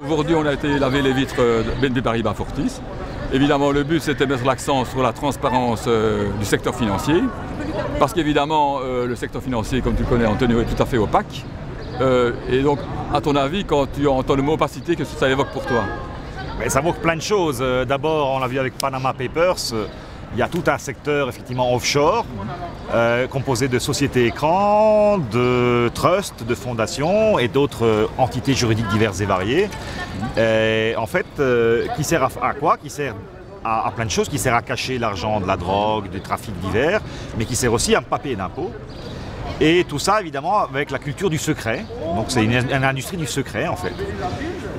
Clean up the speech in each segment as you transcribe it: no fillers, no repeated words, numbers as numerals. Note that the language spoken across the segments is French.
Aujourd'hui, on a été laver les vitres de BNP Paribas Fortis. Évidemment, le but, c'était de mettre l'accent sur la transparence du secteur financier. Parce qu'évidemment, le secteur financier, comme tu le connais, Antonio, est tout à fait opaque. Et donc, à ton avis, quand tu entends le mot opacité, qu'est-ce que ça évoque pour toi? Mais ça évoque plein de choses. D'abord, on l'a vu avec Panama Papers. Il y a tout un secteur effectivement offshore, composé de sociétés écrans, de trusts, de fondations et d'autres entités juridiques diverses et variées. Et en fait, qui sert à quoi? Qui sert à plein de choses, qui sert à cacher l'argent de la drogue, du trafic divers, mais qui sert aussi à ne pas payer d'impôts. Et tout ça, évidemment, avec la culture du secret. Donc c'est une industrie du secret, en fait.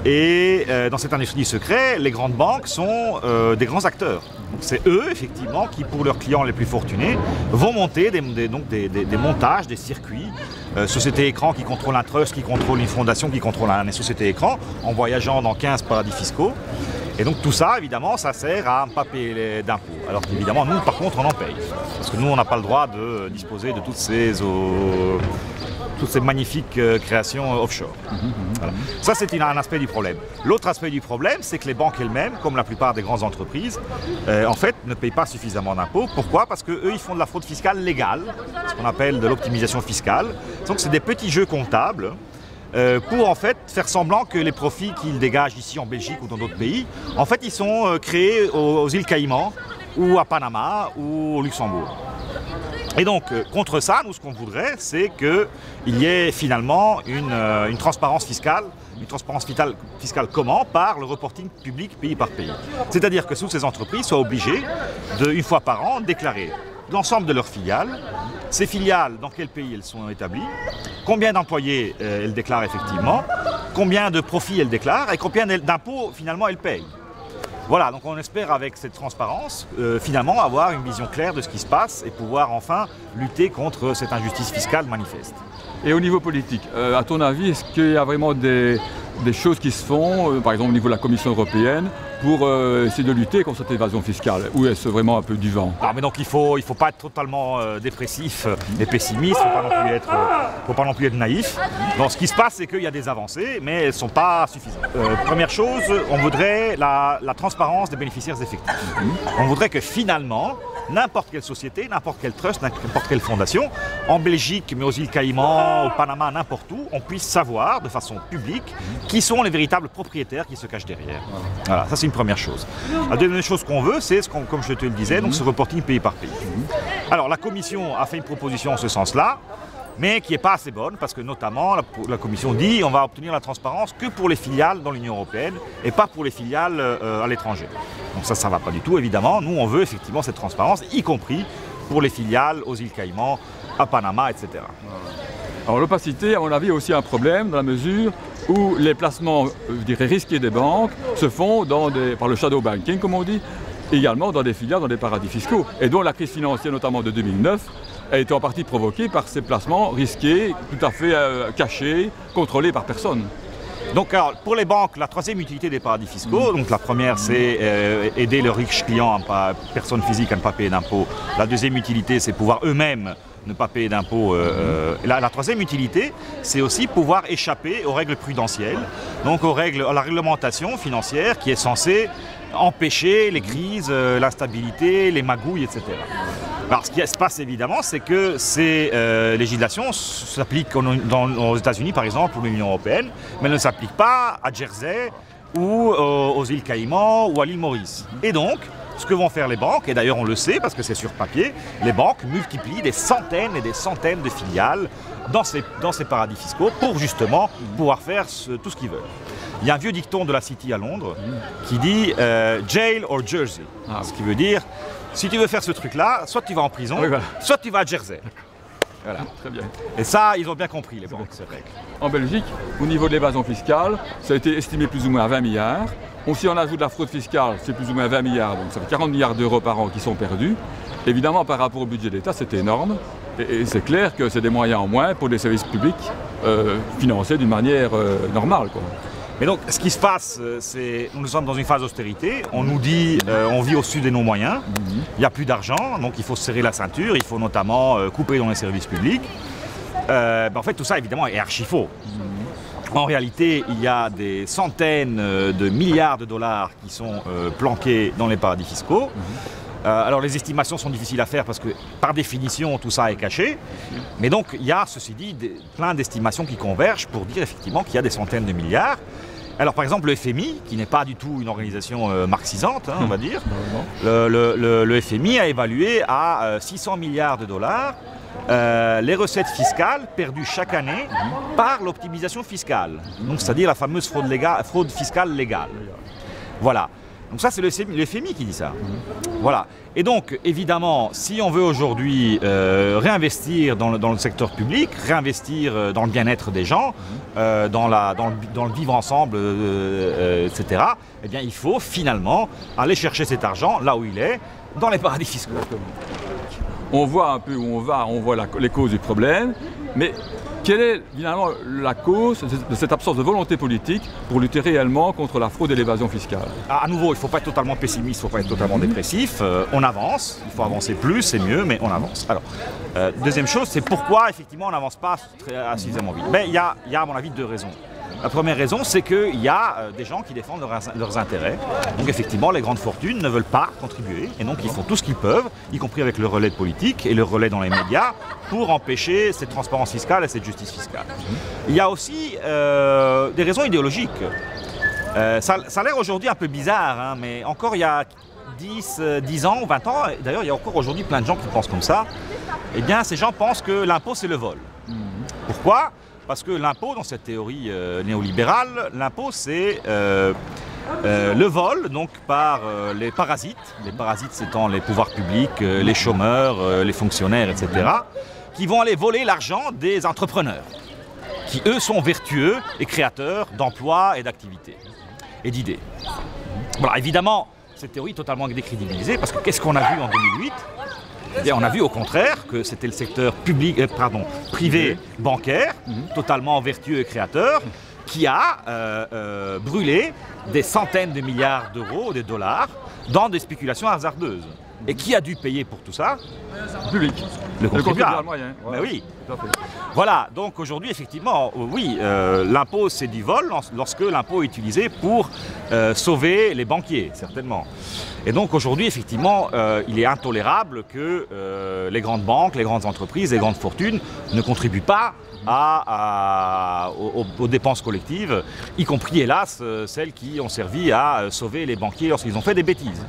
Et dans cette industrie du secret, les grandes banques sont des grands acteurs. C'est eux, effectivement, qui, pour leurs clients les plus fortunés, vont monter des montages, des circuits. Société écran qui contrôle un trust, qui contrôle une fondation, qui contrôle une société écran, en voyageant dans 15 paradis fiscaux. Et donc tout ça, évidemment, ça sert à ne pas payer d'impôts. Alors qu'évidemment, nous, par contre, on en paye. Parce que nous, on n'a pas le droit de disposer de toutes ces magnifiques créations offshore. Voilà. Ça, c'est un aspect du problème. L'autre aspect du problème, c'est que les banques elles-mêmes, comme la plupart des grandes entreprises, en fait, ne payent pas suffisamment d'impôts. Pourquoi? Parce qu'eux, ils font de la fraude fiscale légale, ce qu'on appelle de l'optimisation fiscale. Donc, c'est des petits jeux comptables pour en fait faire semblant que les profits qu'ils dégagent ici en Belgique ou dans d'autres pays, en fait ils sont créés aux îles Caïmans ou à Panama ou au Luxembourg. Et donc contre ça, nous ce qu'on voudrait, c'est qu'il y ait finalement une transparence fiscale. Une transparence fiscale comment? Par le reporting public pays par pays. C'est-à-dire que toutes ces entreprises soient obligées une fois par an, déclarer l'ensemble de leurs filiales, ces filiales, dans quel pays elles sont établies, combien d'employés elles déclarent effectivement, combien de profits elles déclarent et combien d'impôts finalement elles payent. Voilà, donc on espère avec cette transparence finalement avoir une vision claire de ce qui se passe et pouvoir enfin lutter contre cette injustice fiscale manifeste. Et au niveau politique, à ton avis, est-ce qu'il y a vraiment des choses qui se font, par exemple au niveau de la Commission européenne, pour essayer de lutter contre cette évasion fiscale? Ou est-ce vraiment un peu du vent? Ah, mais donc il faut pas être totalement dépressif et pessimiste, il ne faut pas non plus être naïf. Donc ce qui se passe, c'est qu'il y a des avancées, mais elles ne sont pas suffisantes. Première chose, on voudrait la transparence des bénéficiaires effectifs. On voudrait que finalement, n'importe quelle société, n'importe quel trust, n'importe quelle fondation, en Belgique, mais aux îles Caïmans, au Panama, n'importe où, on puisse savoir de façon publique qui sont les véritables propriétaires qui se cachent derrière. Voilà, ça c'est une première chose. La deuxième chose qu'on veut, c'est, comme je te le disais, donc ce reporting pays par pays. Alors la Commission a fait une proposition en ce sens-là, mais qui n'est pas assez bonne, parce que notamment la Commission dit on va obtenir la transparence que pour les filiales dans l'Union européenne et pas pour les filiales à l'étranger. Donc ça ne va pas du tout, évidemment. Nous, on veut effectivement cette transparence, y compris pour les filiales aux îles Caïmans, à Panama, etc. Alors l'opacité, à mon avis, est aussi un problème dans la mesure où les placements, je dirais, risqués des banques se font par le shadow banking, comme on dit, également dans des filiales, dans des paradis fiscaux. Et dont la crise financière, notamment de 2009, a été en partie provoquée par ces placements risqués, tout à fait cachés, contrôlés par personne. Donc alors, pour les banques, la troisième utilité des paradis fiscaux, donc la première c'est aider leurs riches clients, personnes physiques, à ne pas payer d'impôts. La deuxième utilité c'est pouvoir eux-mêmes ne pas payer d'impôts. La troisième utilité, c'est aussi pouvoir échapper aux règles prudentielles, donc à la réglementation financière qui est censée empêcher les crises, l'instabilité, les magouilles, etc. Alors ce qui se passe évidemment, c'est que ces législations s'appliquent aux États-Unis par exemple, ou l'Union européenne, mais elles ne s'appliquent pas à Jersey ou aux îles Caïmans ou à l'île Maurice. Et donc, ce que vont faire les banques, et d'ailleurs on le sait parce que c'est sur papier, les banques multiplient des centaines et des centaines de filiales dans ces paradis fiscaux pour justement pouvoir faire tout ce qu'ils veulent. Il y a un vieux dicton de la City à Londres qui dit jail or Jersey, ce qui veut dire si tu veux faire ce truc-là, soit tu vas en prison, oui, voilà, soit tu vas à Jersey. Voilà. Très bien. Et ça, ils ont bien compris, les banques, ces règles. En Belgique, au niveau de l'évasion fiscale, ça a été estimé plus ou moins à 20 milliards. Si on ajoute la fraude fiscale, c'est plus ou moins 20 milliards, donc ça fait 40 milliards d'euros par an qui sont perdus. Évidemment, par rapport au budget d'État, c'est énorme. Et c'est clair que c'est des moyens en moins pour des services publics financés d'une manière normale, quoi. Mais donc, ce qui se passe, c'est nous sommes dans une phase d'austérité. On nous dit on vit au-dessus de nos moyens. Il n'y a plus d'argent, donc il faut se serrer la ceinture. Il faut notamment couper dans les services publics. En fait, tout ça, évidemment, est archi faux. En réalité, il y a des centaines de milliards de dollars qui sont planqués dans les paradis fiscaux. Alors les estimations sont difficiles à faire parce que par définition tout ça est caché. Mais donc il y a, ceci dit, plein d'estimations qui convergent pour dire effectivement qu'il y a des centaines de milliards. Alors par exemple le FMI, qui n'est pas du tout une organisation marxisante, on va dire, le FMI a évalué à 600 milliards de dollars les recettes fiscales perdues chaque année par l'optimisation fiscale. Donc c'est-à-dire la fameuse fraude fiscale légale. Voilà. Donc ça, c'est le FMI qui dit ça. Voilà. Et donc, évidemment, si on veut aujourd'hui réinvestir dans le secteur public, réinvestir dans le bien-être des gens, dans le vivre ensemble, etc., eh bien, il faut finalement aller chercher cet argent là où il est, dans les paradis fiscaux. On voit un peu où on va, on voit les causes du problème, mais quelle est finalement la cause de cette absence de volonté politique pour lutter réellement contre la fraude et l'évasion fiscale? À nouveau, il ne faut pas être totalement pessimiste, il ne faut pas être totalement dépressif. On avance, il faut avancer plus, c'est mieux, mais on avance. Alors, deuxième chose, c'est pourquoi effectivement on n'avance pas suffisamment vite. Mais il y a à mon avis deux raisons. La première raison, c'est qu'il y a des gens qui défendent leurs intérêts. Donc effectivement, les grandes fortunes ne veulent pas contribuer et donc ils font tout ce qu'ils peuvent, y compris avec le relais politique et le relais dans les médias, pour empêcher cette transparence fiscale et cette justice fiscale. Il y a aussi des raisons idéologiques. Ça a l'air aujourd'hui un peu bizarre, hein, mais encore il y a 10 ans, 20 ans, d'ailleurs il y a encore aujourd'hui plein de gens qui pensent comme ça, eh bien ces gens pensent que l'impôt c'est le vol. Pourquoi ? Parce que l'impôt, dans cette théorie néolibérale, l'impôt c'est le vol donc par les parasites étant les pouvoirs publics, les chômeurs, les fonctionnaires, etc., qui vont aller voler l'argent des entrepreneurs, qui eux sont vertueux et créateurs d'emplois et d'activités et d'idées. Voilà, évidemment, cette théorie est totalement décrédibilisée parce que qu'est-ce qu'on a vu en 2008 ? Et on a vu au contraire que c'était le secteur privé bancaire, totalement vertueux et créateur, qui a brûlé des centaines de milliards d'euros, des dollars, dans des spéculations hasardeuses. Et qui a dû payer pour tout ça ? Le public. Le contribuable. Moyen. Mais oui. Voilà, donc aujourd'hui, effectivement, oui, l'impôt c'est du vol lorsque l'impôt est utilisé pour sauver les banquiers, certainement. Et donc aujourd'hui, effectivement, il est intolérable que les grandes banques, les grandes entreprises, les grandes fortunes ne contribuent pas aux dépenses collectives, y compris, hélas, celles qui ont servi à sauver les banquiers lorsqu'ils ont fait des bêtises.